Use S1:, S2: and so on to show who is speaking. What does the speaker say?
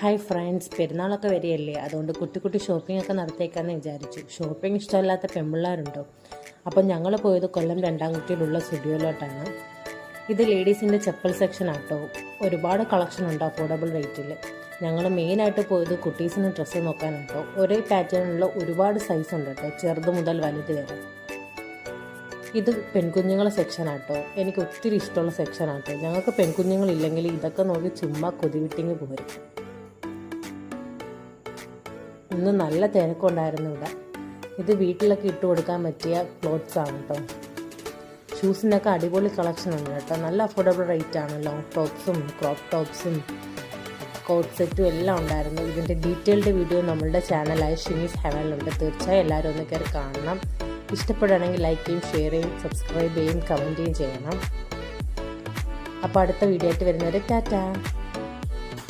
S1: Hi friends, പെരുന്നാളൊക്കെ വരികയല്ലേ, അതുകൊണ്ട് കുട്ടി ഷോപ്പിംഗ് ഒക്കെ നടത്തിയേക്കാന്ന് വിചാരിച്ചു. ഷോപ്പിംഗ് ഇഷ്ടമല്ലാത്ത പെൺപിള്ളേരുണ്ടോ? അപ്പം ഞങ്ങൾ പോയത് കൊല്ലം രണ്ടാംകുറ്റിയിലുള്ള സ്റ്റുഡിയോയിലോട്ടാണ്. ഇത് ലേഡീസിൻ്റെ ചെപ്പൽ സെക്ഷൻ ആട്ടോ. ഒരുപാട് കളക്ഷൻ ഉണ്ട് അഫോർഡബിൾ റേറ്റിൽ. ഞങ്ങൾ മെയിനായിട്ട് പോയത് കുട്ടീസിന് ഡ്രസ്സ് നോക്കാനാട്ടോ. ഒരേ പാറ്റേണിലുള്ള ഒരുപാട് സൈസ് ഉണ്ട് കേട്ടോ, ചെറുത് മുതൽ വലുത് വരെ. ഇത് പെൺകുഞ്ഞുങ്ങളെ സെക്ഷനാട്ടോ. എനിക്ക് ഒത്തിരി ഇഷ്ടമുള്ള സെക്ഷനാട്ടോ. ഞങ്ങൾക്ക് പെൺകുഞ്ഞുങ്ങളില്ലെങ്കിൽ ഇതൊക്കെ നോക്കി ചുമ്മാ കൊതിവിട്ടിങ്ങ് പോരും. ഇന്ന് നല്ല തിരക്കുണ്ടായിരുന്നു ഇവിടെ. ഇത് വീട്ടിലൊക്കെ ഇട്ട് കൊടുക്കാൻ പറ്റിയ ക്ലോത്ത്സ് ആണ് കേട്ടോ. ഷൂസിനൊക്കെ അടിപൊളി കളക്ഷൻ ഉണ്ട് കേട്ടോ. നല്ല അഫോർഡബിൾ റേറ്റ് ആണ്. ലോങ് ടോപ്സും ക്രോപ്പ് ടോപ്സും കോട്ട് സെറ്റും എല്ലാം ഉണ്ടായിരുന്നു. ഇതിൻ്റെ ഡീറ്റെയിൽഡ് വീഡിയോ നമ്മളുടെ ചാനലായ ഷിമീസ് ഹെവനിലുണ്ട്. തീർച്ചയായും എല്ലാവരും ഒന്ന് കയറി കാണണം. ഇഷ്ടപ്പെടുകയാണെങ്കിൽ ലൈക്ക് ചെയ്യും, ഷെയർ ചെയ്യും, സബ്സ്ക്രൈബ് ചെയ്യും, കമൻറ്റ് ചെയ്യും ചെയ്യണം. അപ്പോൾ അടുത്ത വീഡിയോ ആയിട്ട് വരുന്നവരെ ടാറ്റാ.